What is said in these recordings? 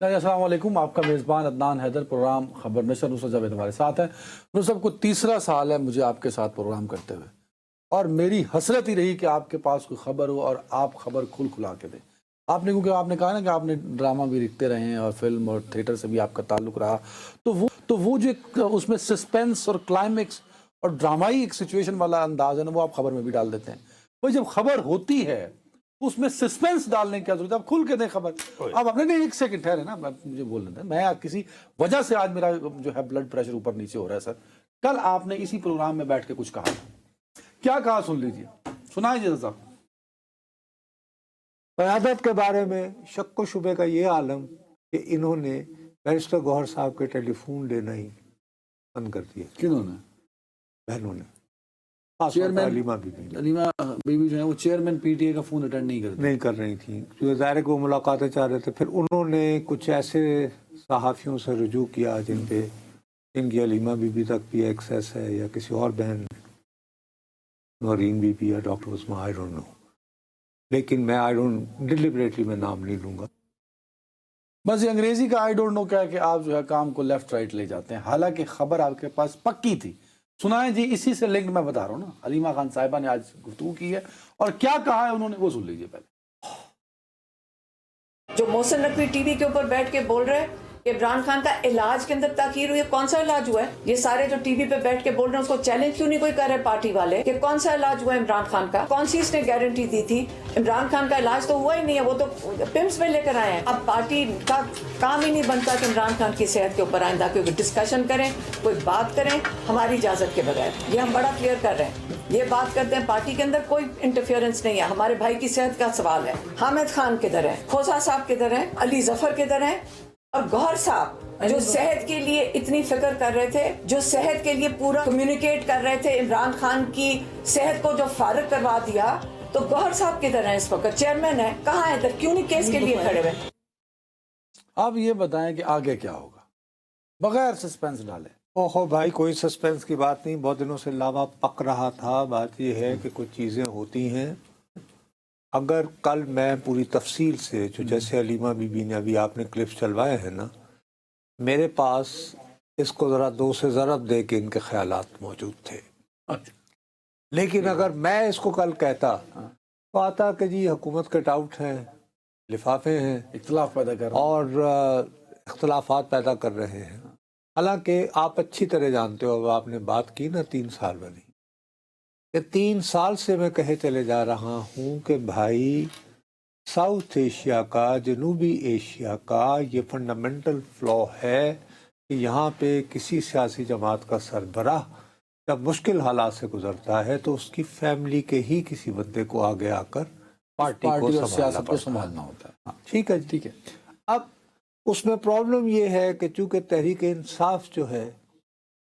السلام علیکم، آپ کا میزبان عدنان حیدر، پروگرام خبر نشر نصرت جاوید ہمارے ساتھ ہے۔ نصرت کو تیسرا سال ہے مجھے آپ کے ساتھ پروگرام کرتے ہوئے، اور میری حسرت ہی رہی کہ آپ کے پاس کوئی خبر ہو اور آپ خبر کھلا کے دیں۔ آپ نے کیونکہ آپ نے کہا نا کہ آپ نے ڈرامہ بھی لکھتے رہے ہیں اور فلم اور تھیٹر سے بھی آپ کا تعلق رہا، تو وہ جو ایک اس میں سسپینس اور کلائمیکس اور ڈرامائی ایک سچویشن والا انداز ہے نا، وہ آپ خبر میں بھی ڈال دیتے ہیں۔ وہ جب خبر ہوتی ہے اس میں سسپینس ڈالنے کی کیا ضرورت ہے؟ آپ کھل کے دیں خبر۔ اب اپنے نہیں، ایک سیکنڈ ٹھہرے نا، مجھے بولنے دیں۔ میں کسی وجہ سے آج میرا جو ہے بلڈ پریشر اوپر نیچے ہو رہا ہے سر۔ کل آپ نے اسی پروگرام میں بیٹھ کے کچھ کہا، کیا کہا سن لیجیے، سنائیے صاحب۔ قیادت کے بارے میں شک و شبے کا یہ عالم کہ انہوں نے بیرسٹر گوہر صاحب کے ٹیلی فون لینا ہی بند کر دیا۔ کنہوں نے؟ بہنوں نے، chairman Aleema Bibi Aleema Bibi جو ہے وہ چیئرمین پی ٹی اے کا فون اٹینڈ نہیں کر رہی تھیں، جو ظاہر ہے کہ وہ ملاقاتیں چاہ رہے تھے۔ پھر انہوں نے کچھ ایسے صحافیوں سے رجوع کیا جن پہ ان کی علیمہ بی بی تک بھی ایکسیس ہے، یا کسی اور بہن نورین بی بی یا doctor Usman, I don't know, لیکن میں ڈیلیبریٹلی میں نام نہیں لوں گا۔ بس یہ انگریزی کا آئی ڈونٹ نو کیا کہ آپ جو ہے کام کو لیفٹ رائٹ لے جاتے ہیں، حالانکہ خبر آپ کے پاس پکی تھی۔ سنائیں جی، اسی سے لنک میں بتا رہا ہوں نا، حلیمہ خان صاحبہ نے آج گفتگو کی ہے اور کیا کہا ہے انہوں نے، وہ سن لیجیے پہلے۔ جو محسن نقوی ٹی وی کے اوپر بیٹھ کے بول رہے ہیں کہ عمران خان کا علاج کے اندر تاخیر ہوئی ہے، کون سا علاج ہوا ہے؟ یہ سارے جو ٹی وی پہ بیٹھ کے بول رہے ہیں اس کو چیلنج کیوں نہیں کوئی کر رہے پارٹی والے کہ کون سا علاج ہوا ہے عمران خان کا؟ کون سی اس نے گارنٹی دی تھی؟ عمران خان کا علاج تو ہوا ہی نہیں ہے، وہ تو پمس میں لے کر آئے ہیں۔ اب پارٹی کا کام ہی نہیں بنتا کہ عمران خان کی صحت کے اوپر آئندہ کوئی ڈسکشن کریں، کوئی بات کریں ہماری اجازت کے بغیر۔ یہ ہم بڑا کلیئر کر رہے ہیں، یہ بات کرتے ہیں پارٹی کے اندر کوئی انٹرفیئرنس نہیں ہے۔ ہمارے بھائی کی صحت کا سوال ہے۔ حامد خان کدھر ہے؟ کھوسا صاحب کدھر ہیں؟ علی ظفر کدھر ہیں؟ اور گوہر صاحب جو صحت کے لیے اتنی فکر کر رہے تھے، جو صحت کے لیے پورا کمیونیکیٹ کر رہے تھے، عمران خان کی صحت کو جو فارغ کروا دیا، تو گوہر صاحب کدھر ہیں اس وقت؟ چیئرمین ہے، کہاں ہے؟ کیوں نہیں کیس کے لیے کھڑے ہوئے؟ آپ یہ بتائیں کہ آگے کیا ہوگا بغیر سسپینس ڈالے؟ اوہو بھائی، کوئی سسپینس کی بات نہیں، بہت دنوں سے لاوا پک رہا تھا۔ بات یہ ہے کہ کچھ چیزیں ہوتی ہیں، اگر کل میں پوری تفصیل سے جو جیسے علیمہ بی بی نے ابھی آپ نے کلپس چلوائے ہیں نا، میرے پاس اس کو ذرا دو سے ضرب دے کے ان کے خیالات موجود تھے۔ لیکن اگر میں اس کو کل کہتا تو آتا کہ جی حکومت کٹ آؤٹ ہیں، لفافے ہیں، اختلاف پیدا کر رہا اور اختلافات پیدا کر رہے ہیں۔ حالانکہ آپ اچھی طرح جانتے ہو، اب آپ نے بات کی نا 3 سال والی، کہ 3 سال سے میں کہے چلے جا رہا ہوں کہ بھائی ساؤتھ ایشیا کا، جنوبی ایشیا کا یہ فنڈامنٹل فلا ہے کہ یہاں پہ کسی سیاسی جماعت کا سربراہ جب مشکل حالات سے گزرتا ہے تو اس کی فیملی کے ہی کسی بندے کو آگے آ کر پارٹی کو اور سیاست کو سنبھالنا ہوتا ہے۔ ٹھیک ہے جی، ٹھیک ہے۔ اب اس میں پرابلم یہ ہے کہ چونکہ تحریک انصاف جو ہے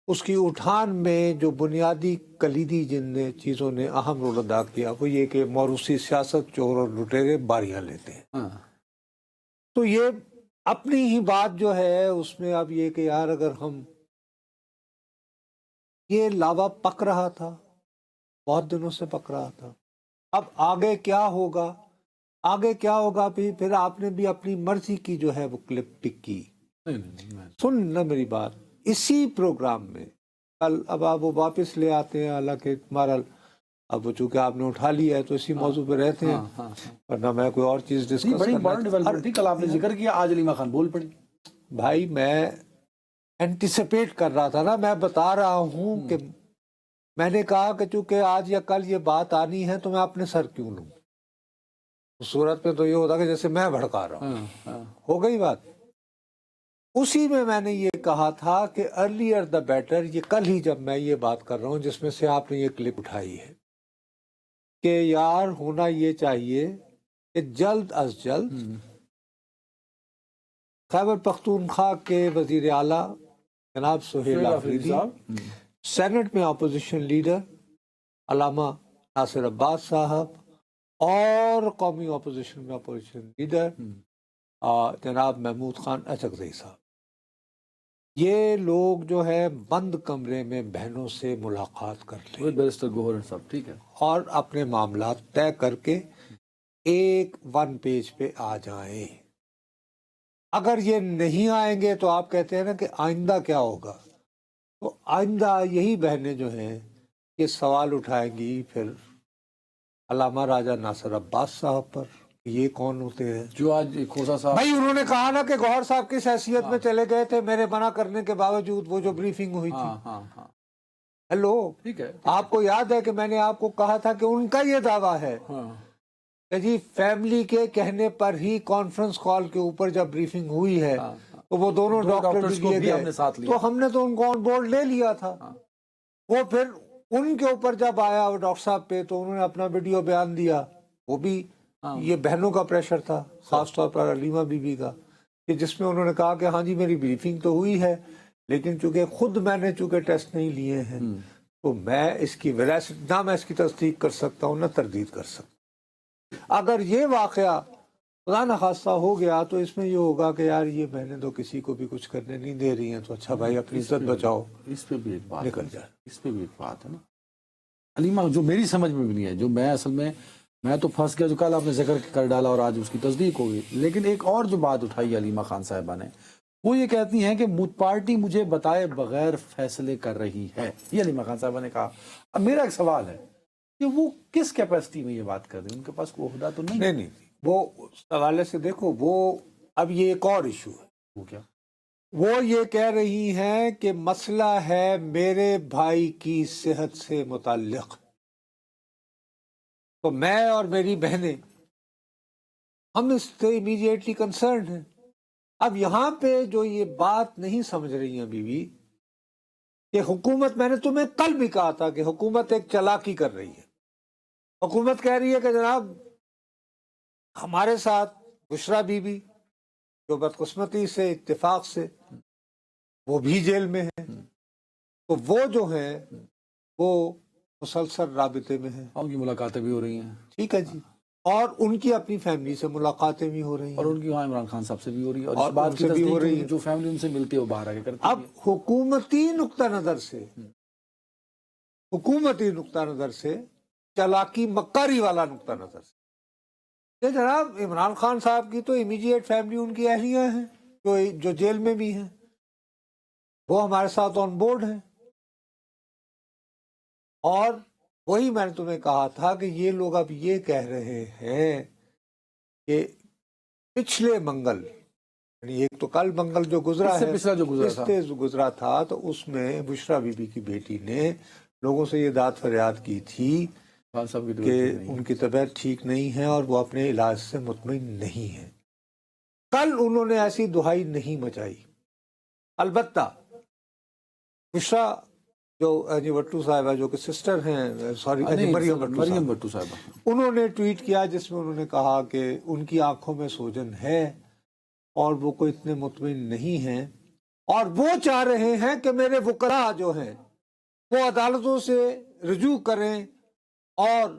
اس کی اٹھان میں جو بنیادی کلیدی جن نے چیزوں نے اہم رول ادا کیا وہ یہ کہ موروثی سیاست، چور اور لٹیرے باریاں لیتے ہیں۔ تو یہ اپنی ہی بات جو ہے اس میں اب یہ کہ یار اگر ہم یہ لاوا پک رہا تھا، بہت دنوں سے پک رہا تھا، اب آگے کیا ہوگا؟ آگے کیا ہوگا؟ پھر آپ نے بھی اپنی مرضی کی جو ہے وہ کلپ پک کی۔ سن نا میری بات، اسی پروگرام میں کل اب آپ وہ واپس لے آتے ہیں، حالانکہ تمہارا اب چونکہ آپ نے اٹھا لیا ہے تو اسی موضوع پہ رہتے ہیں، ورنہ میں کوئی اور چیز ڈسکس بڑی کرنا امپورٹنٹ ڈیولپمنٹ تھی، کل آپ نے ذکر کیا، آج علیمہ خان بول پڑی۔ بھائی میں اینٹیسپیٹ کر رہا تھا نا، میں بتا رہا ہوں کہ میں نے کہا کہ چونکہ آج یا کل یہ بات آنی ہے تو میں اپنے سر کیوں لوں؟ صورت میں تو یہ ہوتا کہ جیسے میں بھڑکا رہا ہوں۔ ہو گئی بات۔ اسی میں نے یہ کہا تھا کہ ارلیئر دا بیٹر، یہ کل ہی جب میں یہ بات کر رہا ہوں جس میں سے آپ نے یہ کلپ اٹھائی ہے، کہ یار ہونا یہ چاہیے کہ جلد از جلد خیبر پختونخوا کے وزیر اعلیٰ جناب سہیل آفریدی، سینٹ میں اپوزیشن لیڈر علامہ ناصر عباس صاحب، اور قومی اپوزیشن میں اپوزیشن لیڈر جناب محمود خان اچکزئی صاحب، یہ لوگ جو ہے بند کمرے میں بہنوں سے ملاقات کر لیں بیرسٹر گوہر صاحب، ٹھیک ہے، اور اپنے معاملات طے کر کے ایک 1 پیج پہ آ جائیں۔ اگر یہ نہیں آئیں گے تو آپ کہتے ہیں نا کہ آئندہ کیا ہوگا، تو آئندہ یہی بہنیں جو ہیں یہ سوال اٹھائیں گی پھر علامہ راجہ ناصر عباس صاحب پر، یہ کون ہوتے ہیں؟ جو آج کھوسا صاحب بھائی انہوں نے کہا نا کہ گوہر صاحب کس حیثیت میں چلے گئے تھے میرے منع کرنے کے باوجود، وہ جو بریفنگ ہوئی تھی. ہاں ہاں ہیلو، ٹھیک ہے آپ کو یاد ہے کہ میں نے آپ کو کہا تھا کہ ان کا یہ دعویٰ ہے ہاں کہ جی فیملی کے کہنے پر ہی کانفرنس کال کے اوپر جب بریفنگ ہوئی ہے تو وہ دونوں ڈاکٹر بھی ڈاکٹرز کو لیے بھی ہم گئے، نے ساتھ لیا. تو ہم نے تو ان کو آن بورڈ لے لیا تھا. وہ پھر ان کے اوپر جب آیا وہ ڈاکٹر صاحب پہ تو انہوں نے اپنا ویڈیو بیان دیا، وہ بھی یہ بہنوں کا پریشر تھا، خاص طور پر علیمہ بی بی کا، کہ جس میں انہوں نے کہا کہ ہاں جی میری بریفنگ تو ہوئی ہے لیکن چونکہ خود میں نے ٹیسٹ نہیں لیے ہیں تو میں اس کی وراثت نہ میں اس کی تصدیق کر سکتا ہوں نہ تردید کر سکتا. اگر یہ واقعہ خدا نخواستہ ہو گیا تو اس میں یہ ہوگا کہ یار یہ بہنیں تو کسی کو بھی کچھ کرنے نہیں دے رہی ہیں، تو اچھا بھائی اپنی عزت بچاؤ، اس پہ بھی ایک بات نکل جائے. اس پہ بھی ایک بات ہے نا علیمہ، جو میری سمجھ میں بھی نہیں ہے، جو میں اصل میں تو پھنس گیا، جو کل آپ نے ذکر کر ڈالا اور آج اس کی تصدیق ہو گئی. لیکن ایک اور جو بات اٹھائی علیمہ خان صاحبہ نے، وہ یہ کہتی ہیں کہ پارٹی مجھے بتائے بغیر فیصلے کر رہی ہے، یہ علیمہ خان صاحبہ نے کہا. اب میرا ایک سوال ہے کہ وہ کس کیپیسٹی میں یہ بات کر رہے ہیں؟ ان کے پاس کوئی عہدہ تو نہیں؟ نہیں وہ اس حوالے سے دیکھو، وہ اب یہ ایک اور ایشو ہے. وہ کیا؟ وہ یہ کہہ رہی ہیں کہ مسئلہ ہے میرے بھائی کی صحت سے متعلق، تو میں اور میری بہنیں ہم اس سے امیڈیٹلی کنسرنڈ ہیں. اب یہاں پہ جو یہ بات نہیں سمجھ رہی ہیں بی بی کہ حکومت، میں نے تمہیں کل بھی کہا تھا کہ حکومت ایک چالاکی کر رہی ہے. حکومت کہہ رہی ہے کہ جناب ہمارے ساتھ بشرا بی بی جو بدقسمتی سے اتفاق سے وہ بھی جیل میں ہے، تو وہ جو ہیں وہ مسلسل رابطے میں ہیں، ان کی ملاقاتیں بھی ہو رہی ہیں، ٹھیک ہے جی، اور ان کی اپنی فیملی سے ملاقاتیں بھی ہو رہی اور ہیں، ان کی وہاں عمران خان صاحب سے بھی ہو رہی ہے، اور اور اس بات ان کی سے بھی ہو تصدیق رہی ہے. جو فیملی ان سے ملتی ہے وہ باہر آ کے کرتی اب حکومتی نقطہ نظر سے چالاکی مکاری والا نقطہ نظر سے کہ جناب عمران خان صاحب کی تو امیڈیٹ فیملی ان کی اہلیہ ہیں جو جیل میں بھی ہیں، وہ ہمارے ساتھ آن بورڈ ہیں. اور وہی میں نے تمہیں کہا تھا کہ یہ لوگ اب یہ کہہ رہے ہیں کہ پچھلے منگل، یعنی ایک تو کل منگل جو گزرا اس سے ہے، پچھلا جو گزرا اس تھا، سے گزرا تھا، تو اس میں بشرا بی بی کی بیٹی نے لوگوں سے یہ داد فریاد کی تھی خان صاحب کی کہ طبیعت نہیں ان کی طبیعت ٹھیک نہیں ہے اور وہ اپنے علاج سے مطمئن نہیں ہے. کل انہوں نے ایسی دہائی نہیں مچائی. البتہ بشرا جو وٹو صاحبہ جو کہ سسٹر ہیں، سوری مریم بٹو صاحبہ، انہوں نے ٹویٹ کیا جس میں انہوں نے کہا کہ ان کی آنکھوں میں سوجن ہے اور وہ کوئی اتنے مطمئن نہیں ہیں، اور وہ چاہ رہے ہیں کہ میرے وکلاء جو ہیں وہ عدالتوں سے رجوع کریں اور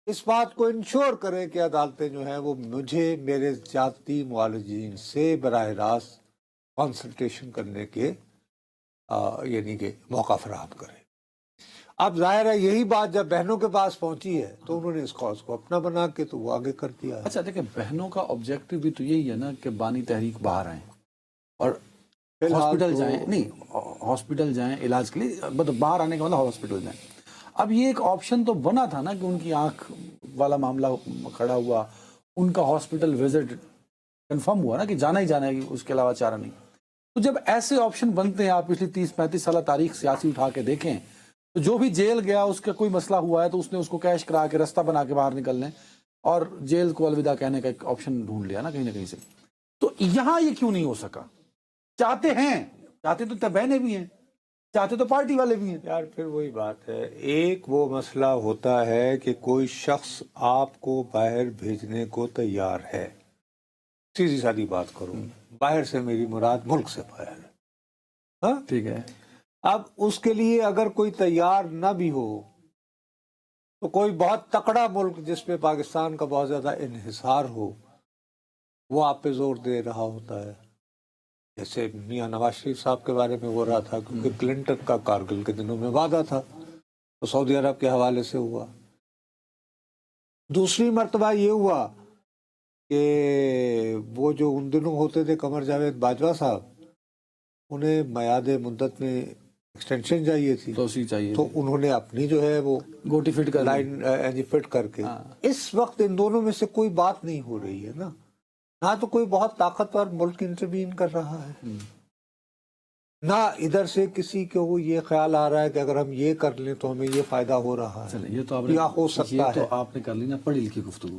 اس بات کو انشور کریں کہ عدالتیں جو ہیں وہ مجھے میرے ذاتی معالجین سے براہ راست کنسلٹیشن کرنے کے یعنی کہ موقع فراہم کریں. اب ظاہر ہے یہی بات جب بہنوں کے پاس پہنچی ہے تو انہوں نے اس کاز کو اپنا بنا کے تو وہ آگے کر دیا ہے. اچھا دیکھیں، بہنوں کا آبجیکٹو بھی تو یہی ہے نا کہ بانی تحریک باہر آئیں اور ہاسپٹل جائیں، نہیں ہاسپٹل جائیں علاج کے لیے، مطلب باہر آنے کا مطلب ہاسپٹل جائیں. اب یہ ایک آپشن تو بنا تھا نا کہ ان کی آنکھ والا معاملہ کھڑا ہوا، ان کا ہاسپٹل وزٹ کنفرم ہوا نا کہ جانا ہی جانا ہے، اس کے علاوہ چارہ نہیں. تو جب ایسے آپشن بنتے ہیں، آپ پچھلی 30-35 سالہ تاریخ سیاسی اٹھا کے دیکھیں تو جو بھی جیل گیا اس کا کوئی مسئلہ ہوا ہے تو اس نے اس کو کیش کرا کے رستہ بنا کے باہر نکلنے اور جیل کو الوداع کہنے کا ایک آپشن ڈھونڈ لیا نا کہیں نہ کہیں سے. تو یہاں یہ کیوں نہیں ہو سکا؟ چاہتے تو بہنیں بھی ہیں، چاہتے تو پارٹی والے بھی ہیں. یار پھر وہی بات ہے، ایک وہ مسئلہ ہوتا ہے کہ کوئی شخص آپ کو باہر بھیجنے کو تیار ہے، سیدھی سادی بات کروں، باہر سے میری مراد ملک سے باہر ہے، ہاں ٹھیک ہے. اب اس کے لیے اگر کوئی تیار نہ بھی ہو تو کوئی بہت تکڑا ملک جس پہ پاکستان کا بہت زیادہ انحصار ہو وہ آپ پہ زور دے رہا ہوتا ہے. جیسے میاں نواز شریف صاحب کے بارے میں ہو رہا تھا، کیونکہ کلنٹن کا کارگل کے دنوں میں وعدہ تھا تو سعودی عرب کے حوالے سے ہوا. دوسری مرتبہ یہ ہوا کہ وہ جو ان دنوں ہوتے تھے قمر جاوید باجوہ صاحب، انہیں میعاد مدت میں ایکسٹینشن چاہیے تھی، توسیع چاہیے تو انہوں نے اپنی جو ہے وہ گوٹی فٹ کر لائن فٹ کر کے، اس وقت ان دونوں میں سے کوئی بات نہیں ہو رہی ہے نا، نہ تو کوئی بہت طاقتور ملک انٹروین کر رہا ہے، نہ ادھر سے کسی کو یہ خیال آ رہا ہے کہ اگر ہم یہ کر لیں تو ہمیں یہ فائدہ ہو رہا ہے، چلیں یہ تو آپ یا ہو سکتا یہ تو ہے۔ آپ نے کر لی نا پڑھی لکھی گفتگو۔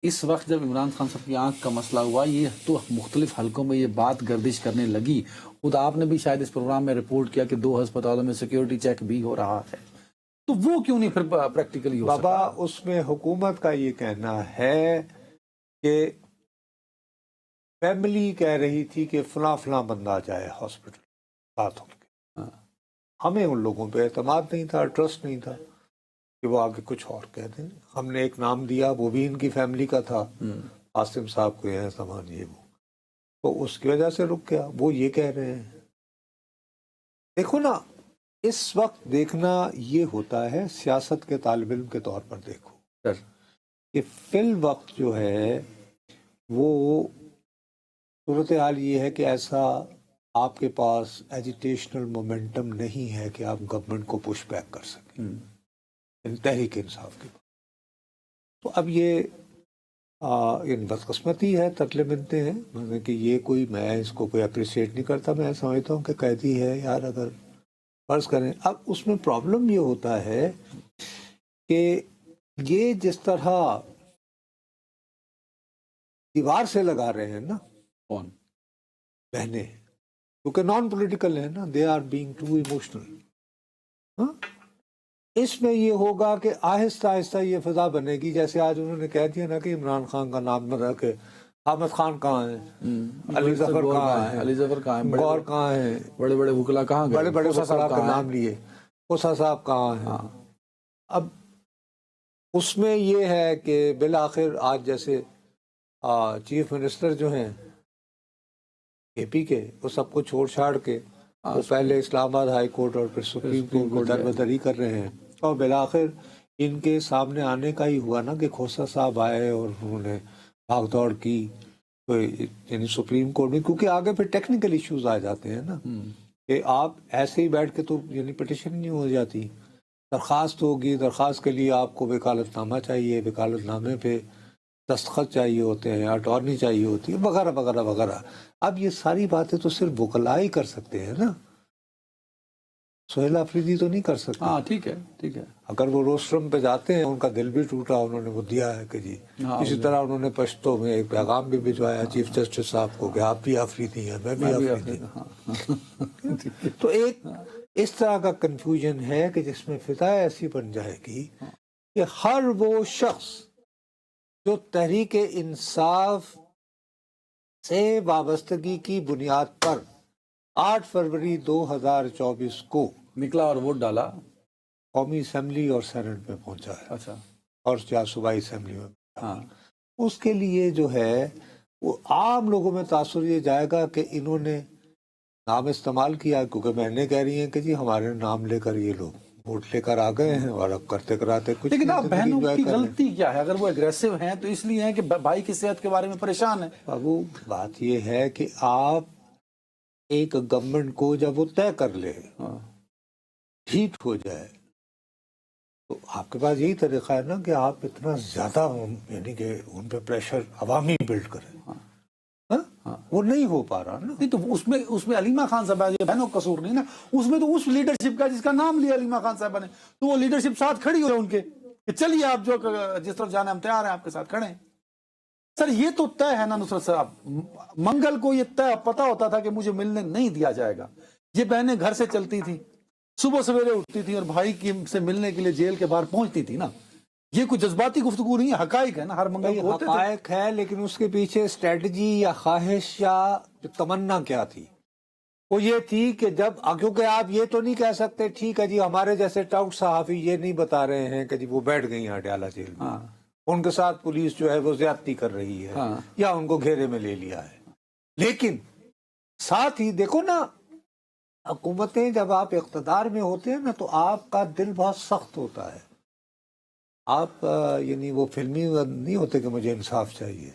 اس وقت جب عمران خان صاحب کی آنکھ کا مسئلہ ہوا، یہ تو مختلف حلقوں میں یہ بات گردش کرنے لگی، خود آپ نے بھی شاید اس پروگرام میں رپورٹ کیا کہ 2 ہسپتالوں میں سیکیورٹی چیک بھی ہو رہا ہے، تو وہ کیوں نہیں پھر پریکٹیکلی ہو بابا سکتا؟ اس میں حکومت کا یہ کہنا ہے کہ فیملی کہہ رہی تھی کہ فلاں فلاں بندہ جائے ہاسپٹل ساتھ ہو کے، ہمیں ان لوگوں پہ اعتماد نہیں تھا، ٹرسٹ نہیں تھا کہ وہ آگے کچھ اور کہہ دیں۔ ہم نے ایک نام دیا، وہ بھی ان کی فیملی کا تھا، قاسم صاحب کو یہ سامان یہ وہ، تو اس کی وجہ سے رک گیا۔ وہ یہ کہہ رہے ہیں، دیکھو نا اس وقت دیکھنا یہ ہوتا ہے، سیاست کے طالب علم کے طور پر دیکھو سر کہ فی الوقت جو ہے وہ صورتحال یہ ہے کہ ایسا آپ کے پاس ایجیٹیشنل مومنٹم نہیں ہے کہ آپ گورنمنٹ کو پش بیک کر سکیں، تحریک انصاف کے پاس۔ تو اب یہ بدقسمتی ہے، ترلے ملتے ہیں، مطلب کہ یہ کوئی، میں اس کو کوئی اپریشیٹ نہیں کرتا، میں سمجھتا ہوں کہ قیدی ہے یار، اگر فرض کریں۔ اب اس میں پرابلم یہ ہوتا ہے کہ یہ جس طرح دیوار سے لگا رہے ہیں نا کون بہنیں، کیونکہ نان پولیٹیکل ہے نا، they are being too emotional, اس میں یہ ہوگا کہ آہستہ آہستہ یہ فضا بنے گی، جیسے آج انہوں نے کہہ دیا نا کہ عمران خان کا نام بنا کہ حامد خان کہاں ہیں، علی ظفر کہاں ہیں، علی ظفر کہاں ہیں، غور کہاں ہیں، بڑے بڑے وکلا کہاں گئے، بڑے بڑے موسیٰ وکلا صاحب کا کہاں ہیں؟ نام لیے، موسیٰ صاحب کہاں ہیں۔ اب اس میں یہ ہے کہ بالآخر آج جیسے چیف منسٹر جو ہیں اے پی کے، وہ سب کو چھوڑ چھاڑ کے وہ پہلے اسلام آباد ہائی کورٹ اور پھر سپریم کورٹ میں دربدری کر رہے ہیں، اور بالآخر ان کے سامنے آنے کا ہی ہوا نا کہ کھوسہ صاحب آئے اور انہوں نے بھاگ دوڑ کی، تو یعنی سپریم کورٹ میں، کیونکہ آگے پھر ٹیکنیکل ایشوز آ جاتے ہیں نا، کہ آپ ایسے ہی بیٹھ کے تو یعنی پٹیشن نہیں ہو جاتی، درخواست ہوگی، درخواست کے لیے آپ کو وکالت نامہ چاہیے، وکالت نامے پہ دستخط چاہیے ہوتے ہیں، اٹارنی چاہیے ہوتی ہے، وغیرہ وغیرہ وغیرہ۔ اب یہ ساری باتیں تو صرف وکلاء ہی کر سکتے ہیں نا، سہیل آفریدی تو نہیں کر سکتے۔ ہاں ٹھیک ہے ٹھیک ہے، اگر وہ روسٹرم پہ جاتے ہیں، ان کا دل بھی ٹوٹا، انہوں نے وہ دیا ہے کہ جی، اسی طرح انہوں نے پشتو میں ایک پیغام بھی بھجوایا چیف جسٹس صاحب کو کہ آپ بھی آفریدی ہیں، میں بھی آفریدی ہوں۔ تو ایک اس طرح کا کنفیوژن ہے کہ جس میں فضا ایسی بن جائے گی کہ ہر وہ شخص جو تحریک انصاف سے وابستگی کی بنیاد پر 8 فروری 2024 کو نکلا اور ووٹ ڈالا، قومی اسمبلی اور سینٹ میں پہنچا ہے، اچھا اور یا صوبائی اسمبلی میں، ہاں اس کے لیے جو ہے وہ عام لوگوں میں تاثر یہ جائے گا کہ انہوں نے نام استعمال کیا، کیونکہ بہنیں کہہ رہی ہیں کہ جی ہمارے نام لے کر یہ لوگ ووٹ لے کر آ گئے ہیں، اور اب کرتے کراتے کچھ لیکن آپ زندگی بہنوں enjoy کی کر رہے ہیں۔ غلطی کیا ہے؟ اگر وہ اگریسو ہیں تو اس لیے ہے کہ بھائی کی صحت کے بارے میں پریشان ہے۔ بابو بات یہ ہے کہ آپ ایک گورنمنٹ کو جب وہ طے کر لے، ٹھیک ہو جائے، تو آپ کے پاس یہی طریقہ ہے نا کہ آپ اتنا زیادہ یعنی کہ ان پہ پریشر عوامی بلڈ کریں، وہ نہیں ہو پا رہا نا۔ نہیں تو اس میں علیمہ خان صاحبہ یہ بہنوں کا قصور نہیں نا، اس میں تو اس لیڈرشپ کا جس کا نام لیا علیمہ خان صاحبہ نے، تو وہ لیڈرشپ ساتھ کھڑی ہو ان کے کہ چلیے آپ جو جس طرف جانا ہم تیار ہیں، آپ کے ساتھ کھڑے ہیں۔ سر یہ تو طے ہے نا نصرت صاحب، منگل کو یہ طے پتا ہوتا تھا کہ مجھے ملنے نہیں دیا جائے گا، یہ بہنیں گھر سے چلتی تھی، صبح سویرے اٹھتی تھی اور بھائی کی سے ملنے کے لیے جیل کے باہر پہنچتی تھی نا، یہ کوئی جذباتی گفتگو نہیں ہے، حقائق ہے نا، ہر منگل کو ہوتے تھے۔ حقائق ہے، لیکن اس کے پیچھے اسٹریٹجی یا خواہش یا تمنا کیا تھی؟ وہ یہ تھی کہ جب، کیونکہ آپ یہ تو نہیں کہہ سکتے ٹھیک ہے جی ہمارے جیسے ٹاؤٹ صحافی یہ نہیں بتا رہے ہیں کہ جی وہ بیٹھ گئی ہیں اڈیالہ جیل میں، ان کے ساتھ پولیس جو ہے وہ زیادتی کر رہی ہے یا ان کو گھیرے میں لے لیا ہے، لیکن ساتھ ہی دیکھو نا، حکومتیں جب آپ اقتدار میں ہوتے ہیں نا تو آپ کا دل بہت سخت ہوتا ہے، آپ یعنی وہ فلمی نہیں ہوتے کہ مجھے انصاف چاہیے،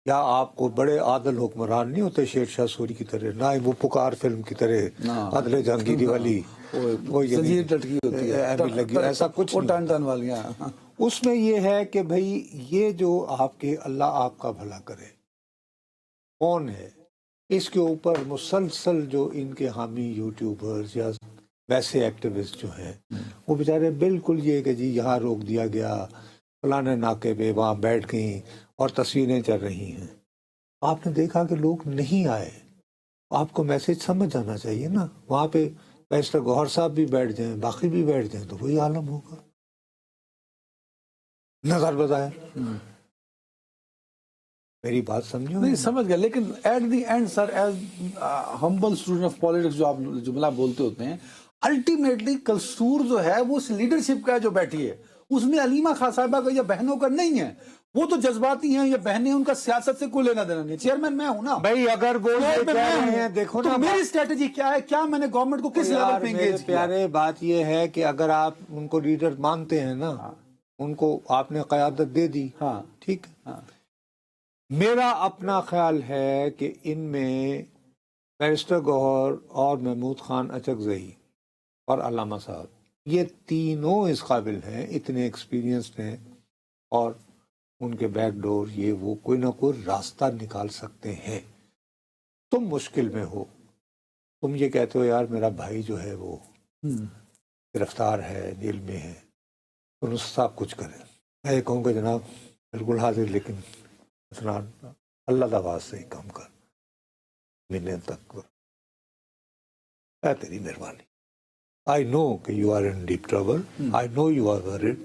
یا آپ کو بڑے عادل حکمران نہیں ہوتے شیر شاہ سوری کی طرح، نہ ہی وہ پکار فلم کی طرح عادل جہانگیری والی وہ زنجیر لٹکی ہوتی ہے لگی، ایسا کچھ وہ نہیں۔ ٹن ٹن والیاں۔ اس میں یہ ہے کہ بھائی یہ جو آپ کے اللہ آپ کا بھلا کرے کون ہے، اس کے اوپر مسلسل جو ان کے حامی یوٹیوبرز یا ویسے ایکٹیوسٹ جو ہیں وہ بیچارے بالکل یہ کہ جی یہاں روک دیا گیا، فلانے ناکے پہ وہاں بیٹھ گئیں اور تصویریں چل رہی ہیں۔ آپ نے دیکھا کہ لوگ نہیں آئے، آپ کو میسج سمجھ آنا چاہیے نا، وہاں پہ بیرسٹر گوہر صاحب بھی بیٹھ جائیں، باقی بھی بیٹھ جائیں تو وہی عالم ہوگا، نظر بظاہر۔ میری بات سمجھو؟ نہیں سمجھ گیا، لیکن at the end sir as humble student of politics جو آپ جملہ بولتے ہوتے ہیں، الٹیمیٹلی قصور جو ہے وہ اس لیڈرشپ کا جو بیٹھی ہے اس میں علیمہ خان صاحبہ کا یا بہنوں کا نہیں ہے، وہ تو جذباتی ہیں یا بہنیں، ان کا سیاست سے کوئی لینا دینا نہیں۔ چیئرمین میں ہوں نا بھائی، اگر وہ یہ کہہ رہے ہیں دیکھو نا، تو میری اسٹریٹجی کیا ہے، کیا میں نے گورنمنٹ کو کس لیول پہ انگیج کیا؟ پیارے بات یہ ہے کہ اگر آپ ان کو لیڈر مانتے ہیں نا، ان کو آپ نے قیادت دے دی، ہاں ٹھیک۔ میرا اپنا خیال ہے کہ ان میں بیرسٹر گوہر اور محمود خان اچکزئی اور علامہ صاحب یہ تینوں اس قابل ہیں، اتنے ایکسپیرینسڈ ہیں، اور ان کے بیک ڈور یہ وہ کوئی نہ کوئی راستہ نکال سکتے ہیں۔ تم مشکل میں ہو، تم یہ کہتے ہو یار میرا بھائی جو ہے وہ گرفتار ہے، جیل میں ہے، تو صاحب کچھ کریں۔ میں یہ کہوں کہ جناب بالکل حاضر، لیکن اللہ کا واسطے ہی کام کر، ملنے تک تیری مہربانی۔ I know کہ you are in deep trouble. I know you are worried.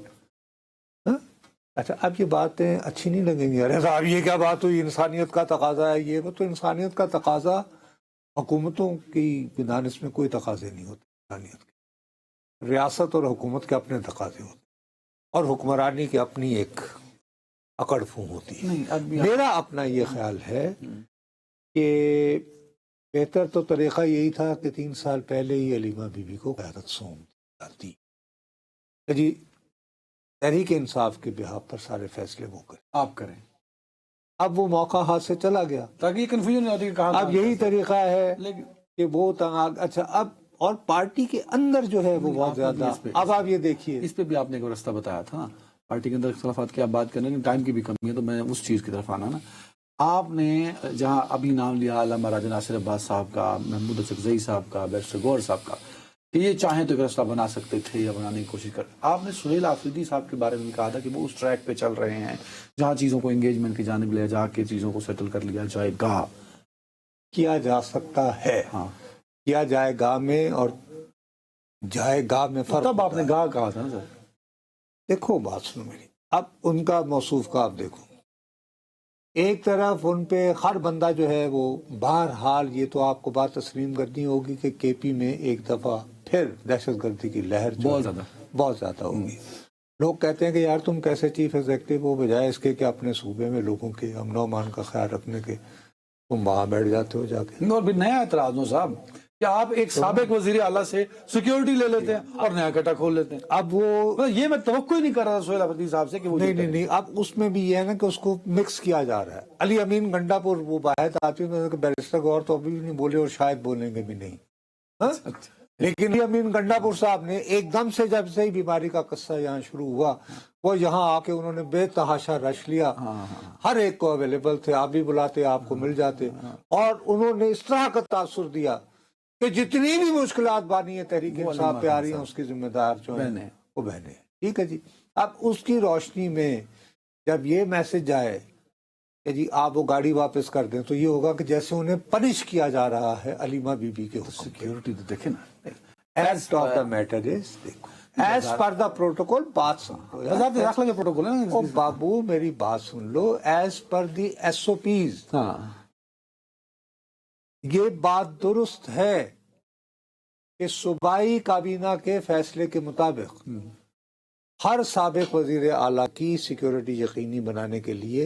اچھا، اب یہ باتیں اچھی نہیں لگیں گی، ارے صاحب یہ کیا بات ہوئی، انسانیت کا تقاضا ہے یہ وہ۔ تو انسانیت کا تقاضا حکومتوں کی بنیاد میں کوئی تقاضے نہیں ہوتے، انسانیت کے ریاست اور حکومت کے اپنے تقاضے ہوتے، اور حکمرانی کی اپنی ایک اکڑ پھو ہوتی ہے۔ میرا اپنا یہ خیال ہے کہ بہتر تو طریقہ یہی تھا کہ 3 سال پہلے ہی علیمہ بی بی کو قیادت سونپ جاتی، جی تحریک انصاف کے بہاف پر سارے فیصلے وہ کریں، آپ کریں۔ اب وہ موقع ہاتھ سے چلا گیا، تاکہ یہ کنفیوژن نہیں ہوتی کہ کہاں اب یہی طریقہ ہے لیکن کہ وہ اچھا اب، اور پارٹی کے اندر جو ہے وہ بہت زیادہ، اب آپ یہ دیکھیے اس پہ بھی آپ نے ایک راستہ بتایا تھا نا، پارٹی کے اندر اختلافات کی آپ بات کر رہے ہیں، ٹائم کی بھی کمی ہے تو میں اس چیز کی طرف آنا نا۔ آپ نے جہاں ابھی نام لیا علامہ راجہ ناصر عباس صاحب کا، محمود اچکزئی صاحب کا، بیرسٹر گوہر صاحب کا، کہ یہ چاہیں تو ایک راستہ بنا سکتے تھے یا بنانے کی کوشش کر، آپ نے سہیل آفریدی صاحب کے بارے میں کہا تھا کہ وہ اس ٹریک پہ چل رہے ہیں جہاں چیزوں کو انگیجمنٹ کی جانب لے جا کے چیزوں کو سیٹل کر لیا جائے گا، کیا جا سکتا ہے، ہاں کیا جائے گا میں اور جائے گا میں فرق تب آپ نے ہوتا ہے۔ گاہ کہا تھا نا سر۔ دیکھو بات سنو میری، اب ان کا موصوف کا آپ دیکھو، ایک طرف ان پہ ہر بندہ جو ہے وہ، بہرحال یہ تو آپ کو بات تسلیم کرنی ہوگی کہ کے پی میں ایک دفعہ پھر دہشت گردی کی لہر جو بہت زیادہ ہوگی۔ لوگ کہتے ہیں کہ یار تم کیسے چیف ایگزیکٹو ہو، بجائے اس کے کہ اپنے صوبے میں لوگوں کے امن و امان کا خیال رکھنے کے تم وہاں بیٹھ جاتے ہو جا کے۔ اور بھی نیا اعتراض ہو صاحب کہ آپ ایک سابق وزیر اعلیٰ سے سیکیورٹی لے لیتے ہیں اور نیا کٹا کھول لیتے ہیں۔ اب وہ یہ میں توقع ہی نہیں کر رہا تھا سہیل آفریدی صاحب سے کہ وہ نہیں، اب اس میں بھی یہ ہے نا کہ اس کو مکس کیا جا رہا ہے۔ علی امین گنڈا پور وہ باہر آتی ہے کہ بیرسٹر گوہر تو ابھی بھی نہیں بولے اور شاید بولیں گے بھی نہیں، لیکن علی امین گنڈا پور صاحب نے ایک دم سے جب سے ہی بیماری کا قصہ یہاں شروع ہوا، وہ یہاں آ کے انہوں نے بے تحاشا رش لیا، ہر ایک کو اویلیبل تھے، آپ بھی بلاتے آپ کو مل جاتے، اور انہوں نے اس طرح کا تاثر دیا کہ جتنی بھی مشکلات بانی ہے تحریک انصاف پہ آ رہی ہیں اس کی ذمہ دار جو ہیں وہ بہنیں۔ ٹھیک ہے جی، اب اس کی روشنی میں جب یہ میسج آئے کہ جی آپ وہ گاڑی واپس کر دیں، تو یہ ہوگا کہ جیسے انہیں پنش کیا جا رہا ہے علیمہ بی بی کے حکم۔ سیکیورٹی تو دیکھیں نا، as of the matter is, دیکھو ایز پر دا پروٹوکول، بات سن لو داخلہ کے پروٹوکول ہے نا۔ او بابو میری بات سن لو، ایز پر دی ایس او پیز ہاں یہ بات درست ہے کہ صوبائی کابینہ کے فیصلے کے مطابق ہر سابق وزیر اعلیٰ کی سیکیورٹی یقینی بنانے کے لیے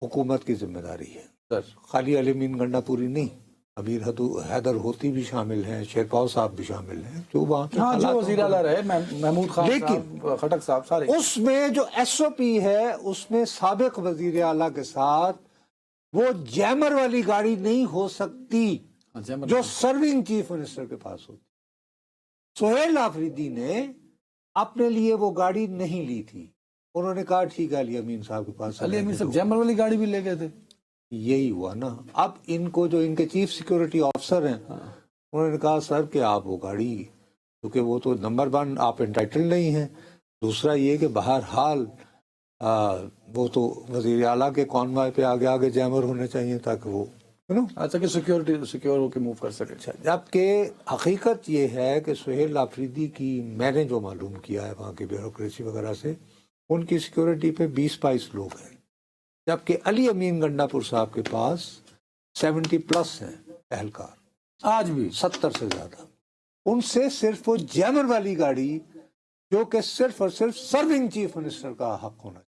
حکومت کی ذمہ داری ہے، سر۔ خالی علی امین گنڈا پوری نہیں، امیر حیدر ہوتی بھی شامل ہیں، شیرپاؤ صاحب بھی شامل ہیں، جو وہاں کے ہاں جو حالات وزیر اعلیٰ رہے، محمود خان صاحب، خٹک صاحب، سارے۔ اس میں جو ایس او پی ہے اس میں سابق وزیر اعلیٰ کے ساتھ وہ جیمر والی گاڑی نہیں ہو سکتی ہاں، جیمر جو سرونگ چیف منسٹر کے پاس ہوتی. سہیل آفریدی نے اپنے لیے وہ گاڑی نہیں لی تھی. انہوں نے کہا ٹھیک ہے علی امین صاحب کے پاس علی امین صاحب جیمر والی گاڑی بھی لے گئے تھے. یہی ہوا نا. اب ان کو جو ان کے چیف سیکورٹی آفسر ہیں انہوں نے کہا سر کہ آپ وہ گاڑی، کیونکہ وہ تو نمبر 1 آپ انٹائٹل نہیں ہیں، دوسرا یہ کہ بہرحال وہ تو وزیر اعلیٰ کے کانوائے پہ آگے آگے جیمر ہونے چاہیے تاکہ وہ اچھا کہ سیکیور ہو کے موو کر سکے. جبکہ حقیقت یہ ہے کہ سہیل آفریدی کی، میں نے جو معلوم کیا ہے وہاں کی بیوروکریسی وغیرہ سے، ان کی سیکورٹی پہ 20-22 لوگ ہیں، جبکہ علی امین گنڈا پور صاحب کے پاس 70+ ہیں اہلکار، آج بھی 70 سے زیادہ. ان سے صرف وہ جیمر والی گاڑی جو کہ صرف اور صرف سرونگ چیف منسٹر کا حق ہونا چاہیے.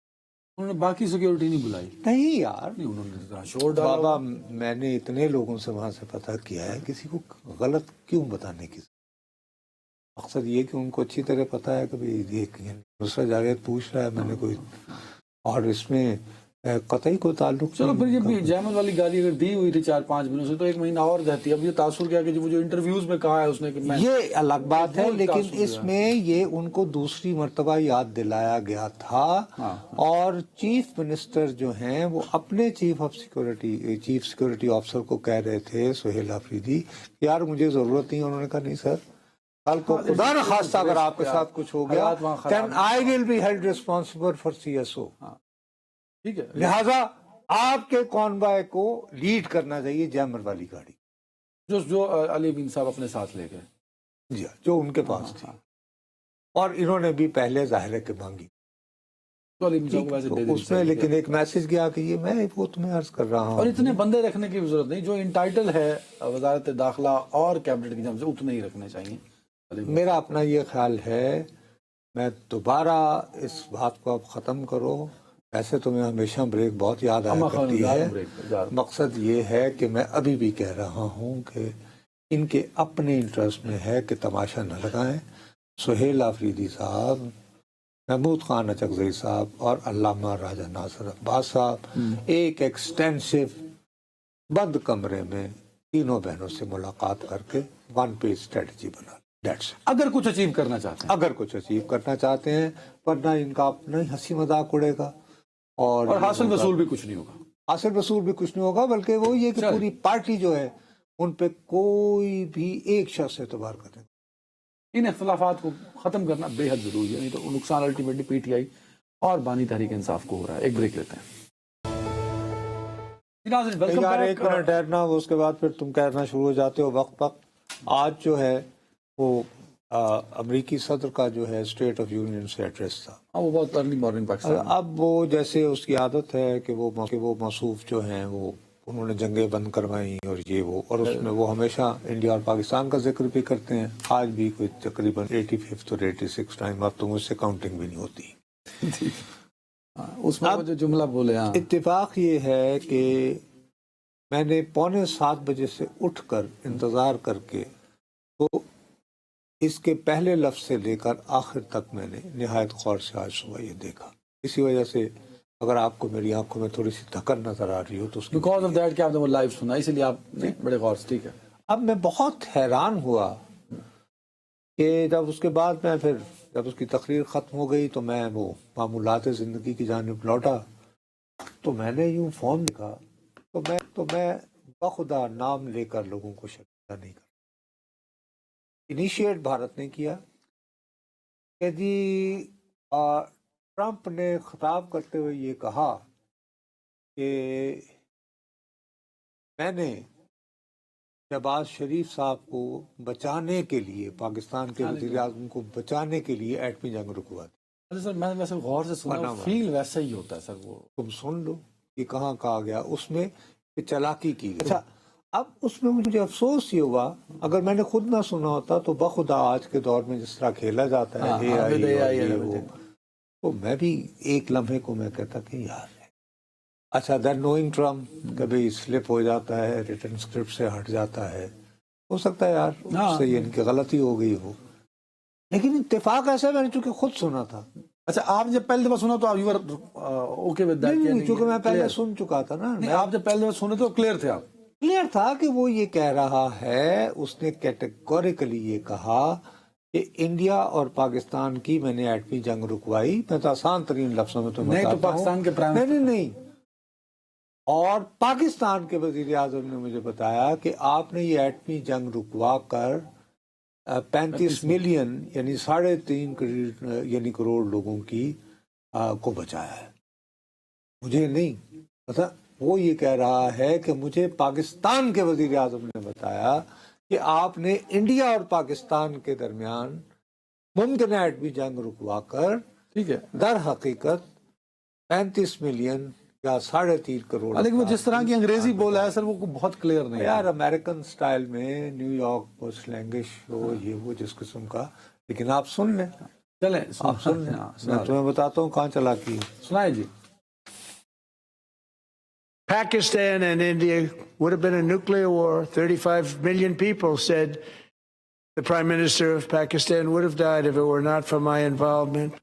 انہوں نے باقی سیکیورٹی نہیں بلائی. نہیں یار نہیں، انہوں نے ذرا شور ڈالا. بابا میں نے اتنے لوگوں سے وہاں سے پتہ کیا ہے، کسی کو غلط کیوں بتانے کی. مقصد یہ کہ ان کو اچھی طرح پتہ ہے کہ بھئی یہ دوسرا جاوید پوچھ رہا ہے، میں نے کوئی اور اس میں قطعی کوئی تعلق. چلو پھر یہ بھی جیمر والی گاڑی اگر دی ہوئی تھی 4-5 مہینوں سے تو 1 مہینہ اور رہتی. اب یہ تاثر کیا کہ جو انٹرویوز میں کہا ہے اس نے کہ میں، یہ الگ بات ہے، لیکن اس میں یہ ان کو دوسری مرتبہ یاد دلایا گیا تھا. اور چیف منسٹر جو ہیں وہ اپنے چیف سیکورٹی آفسر کو کہہ رہے تھے سہیل آفریدی کہ یار مجھے ضرورت نہیں. انہوں نے کہا نہیں سر، کل کو خدا نہ خواستہ اگر آپ کے ساتھ کچھ ہو گیا then I will be held responsible for CSO. ٹھیک ہے، لہذا آپ کے کانوائے کو لیڈ کرنا چاہیے جیمر والی گاڑی، جو علی امین صاحب اپنے ساتھ لے گئے. جی جو ان کے پاس تھی. اور انہوں نے بھی پہلے ظاہر ہے کہ مانگی تو علی امین صاحب کو ویسے دے دینی اس میں، لیکن ایک میسج گیا کہ یہ میں وہ تمہیں عرض کر رہا اور ہوں. اتنے بندے رکھنے کی ضرورت نہیں. جو انٹائٹل ہے وزارت داخلہ اور کیبنٹ کی جانب سے اتنے ہی رکھنے چاہیے. میرا اپنا یہ خیال ہے، میں دوبارہ اس بات کو اب ختم کرو. ویسے تو میں ہمیشہ بریک بہت یاد آیا کرتی ہے. مقصد یہ ہے کہ میں ابھی بھی کہہ رہا ہوں کہ ان کے اپنے انٹرسٹ میں ہے کہ تماشا نہ لگائیں. سہیل آفریدی صاحب، محمود خان اچکزئی صاحب اور علامہ راجہ ناصر عباس صاحب ایک ایکسٹینسو بند کمرے میں تینوں بہنوں سے ملاقات کر کے 1 پیج اسٹریٹجی بنا. اگر کچھ اچیو کرنا چاہتے ہیں، اگر کچھ اچیو کرنا چاہتے ہیں، ورنہ ان کا اپنا ہی ہنسی مذاق اڑے گا اور حاصل وصول بھی کچھ نہیں ہوگا. حاصل وصول بھی کچھ نہیں ہوگا، بلکہ وہ یہ کہ پوری پارٹی جو ہے ان پہ کوئی بھی ایک شخص اعتبار کرے. ان اختلافات کو ختم کرنا بے حد ضروری ہے، نہیں تو نقصان الٹیمیٹلی پی ٹی آئی اور بانی تحریک انصاف کو ہو رہا ہے. ایک بریک لیتے ہیں. یار ایک منٹ ٹھہرنا، اس کے بعد پھر تم کہنا شروع ہو جاتے ہو وقت وقت. آج جو ہے وہ امریکی صدر کا جو ہے اسٹیٹ آف یونین سے ایڈریس تھا. وہ بہت ارلی مارننگ پاکستان. اب وہ جیسے اس کی عادت ہے کہ وہ موصوف جو ہیں وہ انہوں نے جنگیں بند کروائیں اور یہ وہ، اور اس میں وہ ہمیشہ انڈیا اور پاکستان کا ذکر بھی کرتے ہیں. آج بھی کوئی تقریباً 85 اور 86 ٹائم. اب تو مجھ سے کاؤنٹنگ بھی نہیں ہوتی. اس میں جو جملہ بولے. اتفاق یہ ہے کہ میں نے 6:45 بجے سے اٹھ کر انتظار کر کے تو اس کے پہلے لفظ سے لے کر آخر تک میں نے نہایت غور سے آج صبح یہ دیکھا. اسی وجہ سے اگر آپ کو میری آنکھوں میں تھوڑی سی دھکن نظر آ رہی ہو تو بیکاز آف دیٹ کہ آپ نے وہ لائیو سنا، اسی لیے آپ بڑے غور سے. ٹھیک ہے. اب میں بہت حیران ہوا کہ جب اس کے بعد میں پھر جب اس کی تقریر ختم ہو گئی تو میں وہ معمولات زندگی کی جانب لوٹا تو میں نے یوں فون لکھا تو میں بخدا نام لے کر لوگوں کو شرمندہ نہیں کرتا. انیشیٹ بھارت نے کیا کہ جی ٹرمپ نے خطاب کرتے ہوئے یہ کہا کہ میں نے شہباز شریف صاحب کو بچانے کے لیے، پاکستان کے وزیر اعظم کو بچانے کے لیے ایٹمی جنگ رکوا دی. سر میں ویسے غور سے سنا، فیل ویسا ہی ہوتا ہے سر. وہ تم سن لو یہ کہاں کہا گیا اس میں کہ چلاکی کی گئی. اچھا اب اس میں مجھے افسوس یہ ہوا، اگر میں نے خود نہ سنا ہوتا تو بخدا آج کے دور میں جس طرح کھیلا جاتا ہے تو میں بھی ایک لمحے کو میں کہتا کہ یار اچھا دین نوئنگ ٹرمپ کبھی سلپ ہو جاتا ہے، ریٹن اسکرپٹ سے ہٹ جاتا ہے، ہو سکتا ہے یار اس سے ان کی غلطی ہو گئی ہو. لیکن اتفاق ایسا میں نے چونکہ خود سنا تھا اچھا آپ جب پہلی دفعہ سنا تو آپ you are okay with that? نہیں چونکہ میں پہلے سن چکا تھا نا. نہیں آپ جب پہلی دفعہ سنے تو کلیئر تھے آپ؟ کلیئر تھا کہ وہ یہ کہہ رہا ہے, اس نے کیٹیگوریکلی یہ کہا کہ انڈیا اور پاکستان کی میں نے ایٹمی جنگ رکوائی. میں تو آسان ترین لفظوں میں تمہیں نہیں تو بتاتا ہوں. پاکستان کے پرائم نہیں اور پاکستان کے وزیر اعظم نے مجھے بتایا کہ آپ نے یہ ایٹمی جنگ رکوا کر 35 ملین یعنی 3.5 یعنی کروڑ لوگوں کی کو بچایا ہے. مجھے نہیں پتا, وہ یہ کہہ رہا ہے کہ مجھے پاکستان کے وزیر اعظم نے بتایا کہ آپ نے انڈیا اور پاکستان کے درمیان ممکنہ ایٹمی جنگ رکوا کر ٹھیک ہے در حقیقت 35 ملین یا 3.5 کروڑ. لیکن وہ جس طرح کی انگریزی بولا ہے سر وہ بہت کلیئر نہیں ہے یار امریکن سٹائل میں نیو یارک پوسٹ لینگویج ہو یہ وہ جس قسم کا. لیکن آپ سن لیں, چلیں آپ سن لیں, میں تمہیں بتاتا ہوں کہاں چلا کی. سنائیں جی. Pakistan and India would have been a nuclear war. 35 million people said the Prime Minister of Pakistan would have died if it were not for my involvement.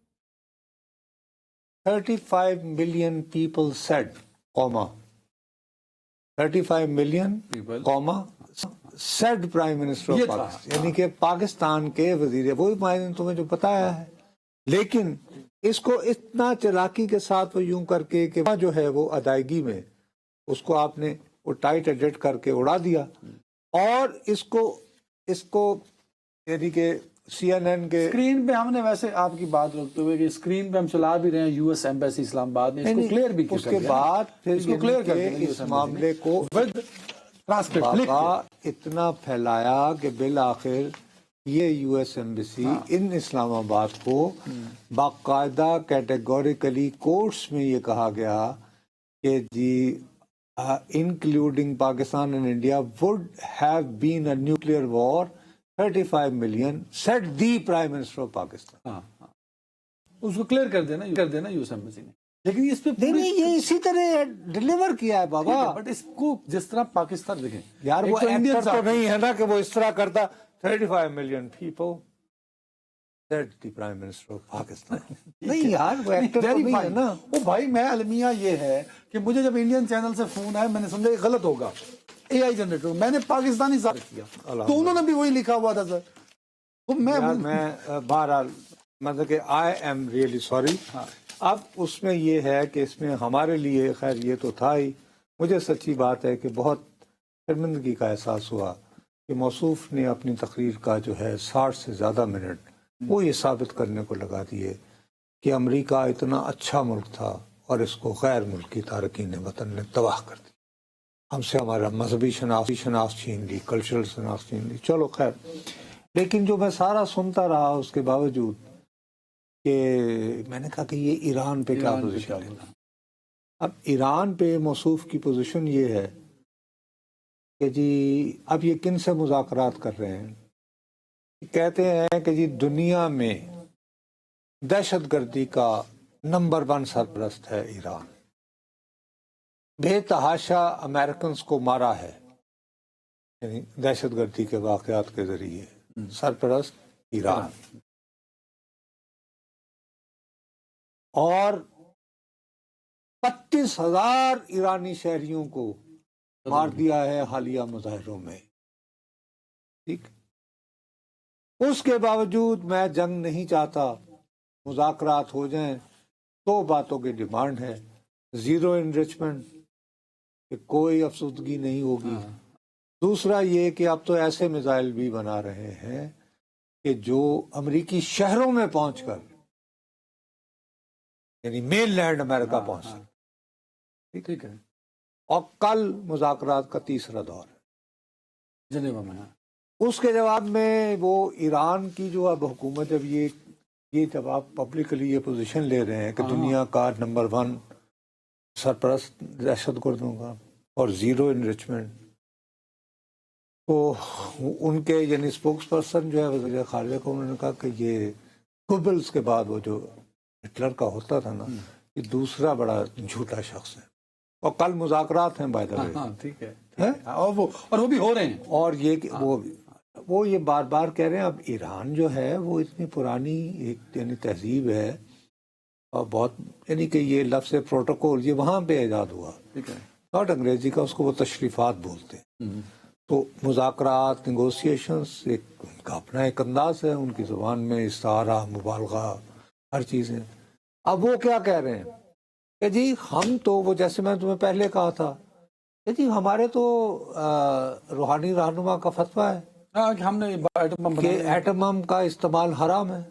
35 million people said, comma. 35 million, comma, said Prime Minister of Pakistan. یعنی کہ پاکستان کے وزیر, وہی میں نے تمہیں جو بتایا ہے. لیکن اس کو اتنا چلاکی کے ساتھ وہ یوں کر کے کہ جو ہے وہ ادائیگی میں اس کو آپ نے وہ ٹائٹ ایڈٹ کر کے اڑا دیا. اور اس کو یعنی کہ سی این این کے اسکرین پہ ہم نے ویسے آپ کی بات روکتے ہوئے کہ اسکرین پہ ہم چلا بھی رہے ہیں یو ایس ایمبیسی اسلام آباد میں, اس کو کلیئر بھی اس کے بعد پھر اس کو کلیئر کر دیں اس معاملے کو اتنا پھیلایا کہ بالآخر یہ یو ایس ایمبیسی ان اسلام آباد کو باقاعدہ کیٹیگوریکلی کورٹس میں یہ کہا گیا کہ جی including Pakistan and India would have been a nuclear war. 35 million said the Prime Minister of Pakistan. اس کو کلیئر کر دینا یو ایس ایمبیسی نے. لیکن اس پہ نہیں یہ اسی طرح ڈیلیور کیا ہے بابا. بٹ اس کو جس طرح پاکستان دیکھیں یار وہ ایکٹر تو نہیں ہے نا کہ وہ اس طرح کرتا. 35 million people said the Prime Minister of Pakistan. نہیں یار وہ ایکٹر تو نہیں ہے نا. وہ بھائی میں المیہ یہ ہے کہ مجھے جب انڈین چینل سے فون آیا میں نے سمجھا یہ غلط ہوگا, اے آئی جنریٹر, میں نے پاکستانی ثابت کیا تو انہوں نے بھی وہی لکھا ہوا تھا سر. تو میں بہرحال مطلب کہ آئی ایم ریئلی سوری. اب اس میں یہ ہے کہ اس میں ہمارے لیے خیر یہ تو تھا ہی, مجھے سچی بات ہے کہ بہت شرمندگی کا احساس ہوا کہ موصوف نے اپنی تقریر کا جو ہے 60 سے زیادہ منٹ وہ یہ ثابت کرنے کو لگا دیے کہ امریکہ اتنا اچھا ملک تھا اور اس کو غیر ملکی تارکین وطن نے تباہ کر دی. ہم سے ہمارا مذہبی شناخت چھین لی, کلچرل شناخت چھین لی. چلو خیر. لیکن جو میں سارا سنتا رہا اس کے باوجود کہ میں نے کہا کہ یہ ایران پہ کیا پوزیشن ہے. اب ایران پہ موصوف کی پوزیشن یہ ہے کہ جی اب یہ کن سے مذاکرات کر رہے ہیں. کہتے ہیں کہ جی دنیا میں دہشت گردی کا نمبر 1 سرپرست ہے ایران. بے تحاشا امریکنز کو مارا ہے, یعنی دہشت گردی کے واقعات کے ذریعے سرپرست ایران. اور 25,000 ایرانی شہریوں کو مار دیا ہے حالیہ مظاہروں میں. ٹھیک, اس کے باوجود میں جنگ نہیں چاہتا, مذاکرات ہو جائیں. 2 باتوں کی ڈیمانڈ ہے. 0 انریچمنٹ کہ کوئی افسردگی نہیں ہوگی. دوسرا یہ کہ اب تو ایسے میزائل بھی بنا رہے ہیں کہ جو امریکی شہروں میں پہنچ کر یعنی مین لینڈ امریکہ پہنچ سکے. ٹھیک ہے. اور کل مذاکرات کا تیسرا دور ہے جنیوا میں. اس کے جواب میں وہ ایران کی جو اب حکومت جب یہ جب آپ پبلکلی یہ پوزیشن لے رہے ہیں کہ دنیا کا نمبر 1 سرپرست دہشت گردوں کا اور 0 انریچمنٹ, تو ان کے یعنی اسپوکس پرسن جو ہے وزیر خارجہ کو انہوں نے کہا کہ یہ گوبلز کے بعد وہ جو ہٹلر کا ہوتا تھا نا, یہ دوسرا بڑا جھوٹا شخص ہے. اور کل مذاکرات ہیں بائی دا وے. ٹھیک ہے. اور وہ بھی ہو رہے ہیں. اور یہ کہ وہ یہ بار بار کہہ رہے ہیں اب ایران جو ہے وہ اتنی پرانی ایک یعنی تہذیب ہے اور بہت یعنی کہ یہ لفظ پروٹوکول یہ وہاں پہ ایجاد ہوا، ٹھیک ہے، ناٹ انگریزی کا، اس کو وہ تشریفات بولتے ہیں۔ تو مذاکرات، نیگوسیشنز ایک ان کا اپنا ایک انداز ہے، ان کی زبان میں استعارہ، مبالغہ، ہر چیز ہے۔ اب وہ کیا کہہ رہے ہیں کہ جی ہم تو، وہ جیسے میں تمہیں پہلے کہا تھا کہ جی ہمارے تو روحانی رہنما کا فتویٰ ہے ہاں کہ ہم نے ایٹم بم کہ بنایا۔ ایٹم بم کا استعمال حرام ہے،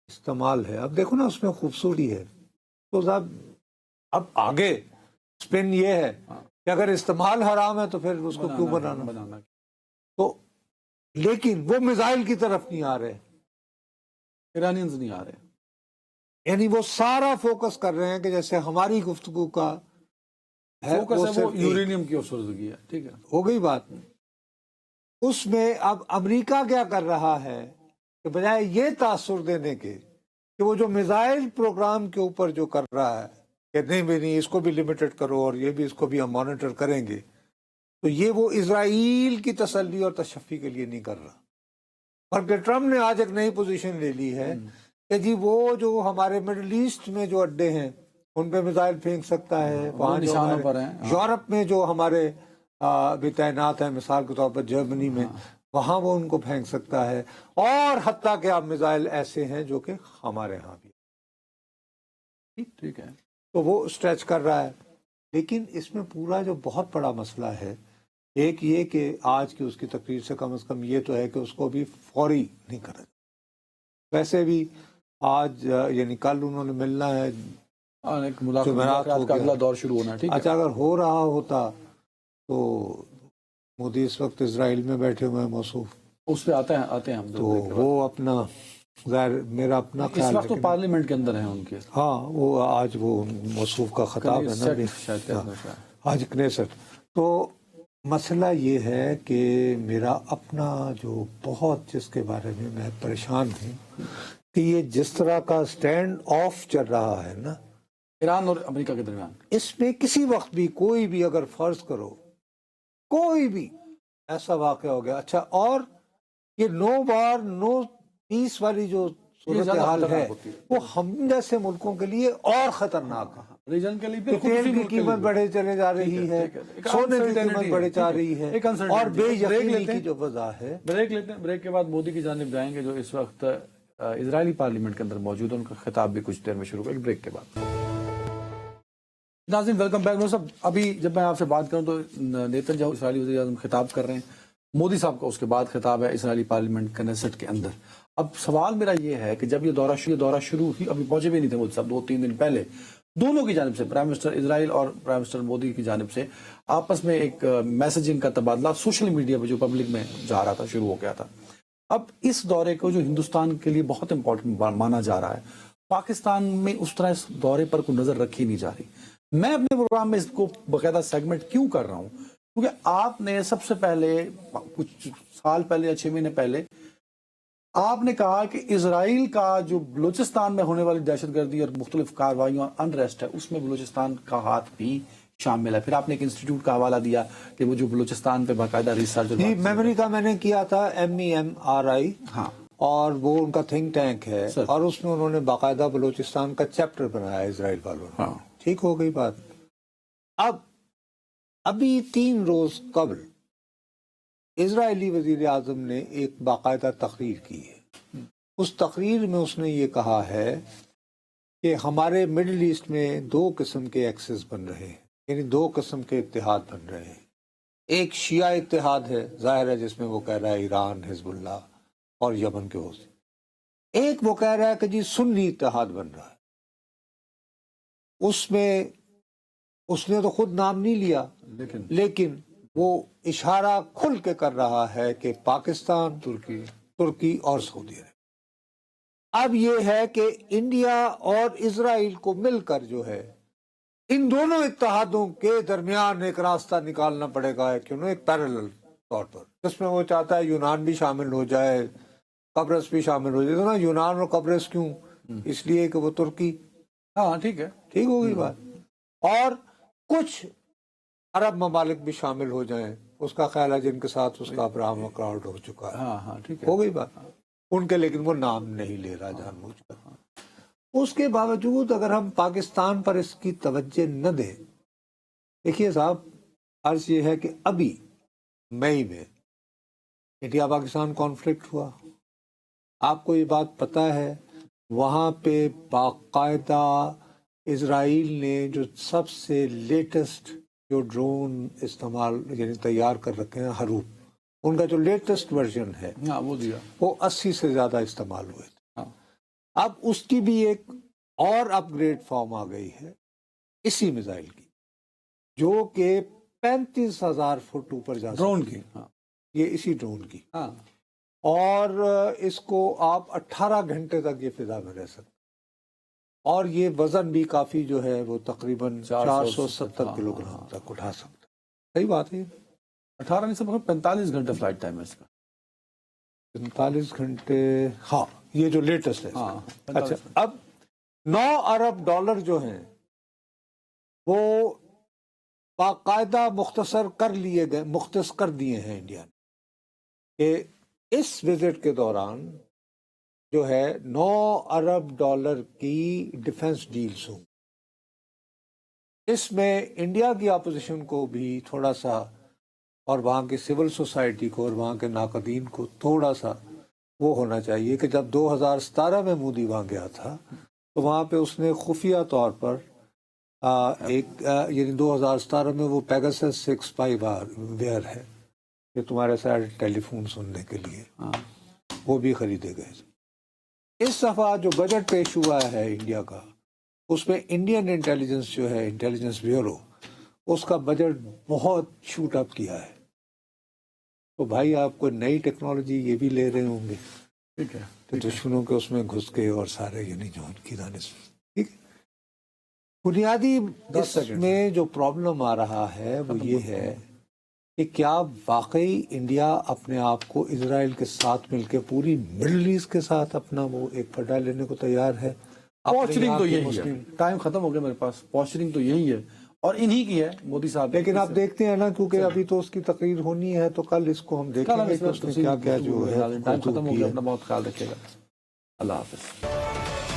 استعمال ہے۔ اب دیکھو نا اس میں خوبصورتی ہے، تو اب آگے سپن یہ ہے کہ اگر استعمال حرام ہے تو پھر اس کو کیوں بنانا؟ تو لیکن وہ میزائل کی طرف نہیں آ رہے، ایرانینز نہیں آ رہے، یعنی وہ سارا فوکس کر رہے ہیں کہ جیسے ہماری گفتگو کا ہے، فوکس ہے وہ صرف یورینیم کی افسردگی ہے، ٹھیک ہے۔ ہو گئی بات۔ اس میں اب امریکہ کیا کر رہا ہے کہ بجائے یہ تاثر دینے کے کہ وہ جو میزائل پروگرام کے اوپر جو کر رہا ہے کہ نہیں اس کو بھی لمیٹڈ کرو اور یہ بھی، اس کو بھی ہم مانیٹر کریں گے، تو یہ وہ اسرائیل کی تسلی اور تشفی کے لیے نہیں کر رہا، بلکہ ٹرمپ نے آج ایک نئی پوزیشن لے لی ہے کہ جی وہ جو ہمارے مڈل ایسٹ میں جو اڈے ہیں ان پہ میزائل پھینک سکتا ہے، وہاں جو نشانوں ہمارے پر ہیں، یورپ میں جو ہمارے بھی تعینات ہیں، مثال کے طور پر جرمنی میں، وہاں وہ ان کو پھینک سکتا ہے، اور حتیٰ کہ اب میزائل ایسے ہیں جو کہ ہمارے ہاں بھی، ٹھیک ہے۔ تو وہ اسٹریچ کر رہا ہے۔ لیکن اس میں پورا جو بہت بڑا مسئلہ ہے، ایک یہ کہ آج کی اس کی تقریر سے کم از کم یہ تو ہے کہ اس کو بھی فوری نہیں کرا، ویسے بھی آج یعنی کل انہوں نے ملنا ہے، ایک جمعرات ملاقات ہو کا گیا۔ اگلا دور شروع ہونا ہے، ٹھیک ہے۔ اچھا اگر ہو رہا ہوتا تو مودی اس وقت اسرائیل میں بیٹھے ہوئے ہیں موصوف، اس پہ آتے ہیں ہم تو وہ اپنا ظاہر میرا اپنا اس خیال وقت تو ہے کہ پارلیمنٹ کے اندر ہیں ان کے، ہاں وہ آج وہ موصوف کا خطاب ہے نا ابھی، شاید آج کنیسٹ۔ تو مسئلہ یہ ہے کہ میرا اپنا جو بہت جس کے بارے میں پریشان ہوں کہ یہ جس طرح کا سٹینڈ آف چل رہا ہے نا ایران اور امریکہ کے درمیان، اس میں کسی وقت بھی کوئی بھی اگر فرض کرو کوئی بھی ایسا واقعہ ہو گیا، اچھا اور یہ نو بار نو پیس والی جو صورتحال ہے وہ ہم جیسے ملکوں کے لیے اور خطرناک ہے۔ ریجن کے لیے تیل کی قیمت بڑھے چلے جا رہی ہے، سونے کی قیمت بڑھے جا رہی ہے، اور بے یقینی کی جو وضع ہے۔ بریک لیتے ہیں، بریک کے بعد مودی کی جانب جائیں گے جو اس وقت اسرائیلی پارلیمنٹ کے اندر موجود ہے، ان کا خطاب بھی کچھ دیر میں شروع ہوگا، ایک بریک کے بعد۔ ناظرین ویلکم بیک۔ نور صاحب، ابھی جب میں آپ سے بات کروں تو نیتن یاہو اسرائیلی وزیر اعظم خطاب کر رہے ہیں، مودی صاحب کا اس کے بعد خطاب ہے اسرائیلی پارلیمنٹ کنیسٹ کے اندر۔ اب سوال میرا یہ ہے کہ جب یہ دورہ شروع ہی، ابھی پہنچے بھی نہیں تھے مودی صاحب، 2-3 دن پہلے دونوں کی جانب سے، پرائم منسٹر اسرائیل اور پرائم منسٹر مودی کی جانب سے آپس میں ایک میسجنگ کا تبادلہ سوشل میڈیا پہ جو پبلک میں جا رہا تھا، شروع ہو گیا تھا۔ اب اس دورے کو جو ہندوستان کے لیے بہت امپورٹنٹ مانا جا رہا ہے، پاکستان میں اس طرح اس دورے پر کوئی نظر رکھی نہیں جا رہی۔ میں اپنے پروگرام میں اس کو باقاعدہ سیگمنٹ کیوں کر رہا ہوں؟ کیونکہ آپ نے سب سے پہلے کچھ سال پہلے یا 6 مہینے پہلے آپ نے کہا کہ اسرائیل کا جو بلوچستان میں ہونے والی دہشت گردی اور مختلف کارروائیوں اور انریسٹ ہے، اس میں بلوچستان کا ہاتھ بھی شامل ہے۔ پھر آپ نے ایک انسٹیٹیوٹ کا حوالہ دیا کہ وہ جو بلوچستان پہ باقاعدہ ریسرچ، میموری کا میں نے کیا تھا MEMRI، ہاں، اور وہ ان کا تھنک ٹینک ہے، اور اس میں انہوں نے باقاعدہ بلوچستان کا چیپٹر بنایا اسرائیل والوں نے۔ ہاں ٹھیک ہو گئی بات۔ ابھی 3 روز قبل اسرائیلی وزیر اعظم نے ایک باقاعدہ تقریر کی ہے۔ اس تقریر میں اس نے یہ کہا ہے کہ ہمارے مڈل ایسٹ میں 2 قسم کے ایکسس بن رہے ہیں، یعنی 2 قسم کے اتحاد بن رہے ہیں۔ ایک شیعہ اتحاد ہے، ظاہر ہے، جس میں وہ کہہ رہا ہے ایران، حزب اللہ اور یمن کے حوثی۔ ایک وہ کہہ رہا ہے کہ جی سنی اتحاد بن رہا ہے۔ اس میں اس نے تو خود نام نہیں لیا، لیکن وہ اشارہ کھل کے کر رہا ہے کہ پاکستان، ترکی اور سعودی عرب۔ اب یہ ہے کہ انڈیا اور اسرائیل کو مل کر جو ہے ان دونوں اتحادوں کے درمیان ایک راستہ نکالنا پڑے گا، ایک پیرالل طور پر، جس میں وہ چاہتا ہے یونان بھی شامل ہو جائے، قبرص بھی شامل ہو جائے۔ تو نا یونان اور قبرص کیوں؟ اس لیے کہ وہ ترکی، ہاں ٹھیک ہے، ٹھیک ہو گئی بات، اور کچھ عرب ممالک بھی شامل ہو جائیں، اس کا خیال ہے جن کے ساتھ اس کا ابراہم اکارڈ ہو چکا ہے، ہاں ٹھیک ہے، ہو گئی بات ان کے، لیکن وہ نام نہیں لے رہا جان بوجھ کر۔ اس کے باوجود اگر ہم پاکستان پر اس کی توجہ نہ دیں، دیکھیے صاحب، عرض یہ ہے کہ ابھی مئی میں انڈیا پاکستان کانفلکٹ ہوا، آپ کو یہ بات پتہ ہے، وہاں پہ باقاعدہ اسرائیل نے جو سب سے لیٹسٹ جو ڈرون استعمال یعنی تیار کر رکھے ہیں، حروف، ان کا جو لیٹسٹ ورژن ہے ہاں وہ دیا، وہ 80 سے زیادہ استعمال ہوئے تھے۔ ہاں اب اس کی بھی ایک اور اپ گریڈ فارم آ گئی ہے اسی میزائل کی، جو کہ 35,000 فٹ اوپر جا ڈرون سکتی کی، ہے، ہاں یہ اسی ڈرون کی، ہاں اور اس کو آپ 18 گھنٹے تک یہ فضا میں رہ سکتے، اور یہ وزن بھی کافی جو ہے وہ تقریباً 470 کلو گرام تک اٹھا سکتا ہے۔ صحیح بات ہے، 18 نہیں، سب 45 گھنٹے فلائٹ ٹائم ہے اس کا۔ 45 گھنٹے، ہاں یہ جو لیٹسٹ ہے اس کا۔ ہاں، 45 اچھا، اب 9 ارب ڈالر جو ہیں وہ باقاعدہ مختص کر دیے ہیں انڈیا نے، کہ اس وزٹ کے دوران جو ہے 9 ارب ڈالر کی ڈیفنس ڈیلز ہوں۔ اس میں انڈیا کی اپوزیشن کو بھی تھوڑا سا، اور وہاں کی سول سوسائٹی کو اور وہاں کے ناقدین کو تھوڑا سا وہ ہونا چاہیے کہ جب 2017 میں مودی وہاں گیا تھا تو وہاں پہ اس نے خفیہ طور پر یعنی 2017 میں وہ پیگاسس 6 اسپائی ویئر ہے کہ تمہارے ساتھ ٹیلی فون سننے کے لیے، وہ بھی خریدے گئے۔ اس دفعہ جو بجٹ پیش ہوا ہے انڈیا کا، اس میں انڈین انٹیلیجنس جو ہے، انٹیلیجنس بیورو، اس کا بجٹ بہت شوٹ اپ کیا ہے۔ تو بھائی آپ کو نئی ٹیکنالوجی یہ بھی لے رہے ہوں گے، ٹھیک ہے، تو دشمنوں کے اس میں گھس کے اور سارے یعنی جو ان کی دانش، ٹھیک ہے۔ بنیادی اس میں جو پرابلم آ رہا ہے وہ یہ ہے کہ کیا واقعی انڈیا اپنے آپ کو اسرائیل کے ساتھ مل کے پوری مڈل ایسٹ کے ساتھ اپنا وہ ایک پھڈا لینے کو تیار ہے؟ پوسچرنگ تو یہی ہے، ٹائم ختم ہو گیا میرے پاس، پوسچرنگ تو یہی ہے اور انہی کی ہے مودی صاحب۔ لیکن آپ دیکھتے ہیں نا، کیونکہ ابھی تو اس کی تقریر ہونی ہے، تو کل اس کو ہم دیکھیں گے کہ اس میں کیا کیا جو ہے ٹائم ختم ہو گیا، اپنا بہت خیال رکھیے گا، اللہ حافظ۔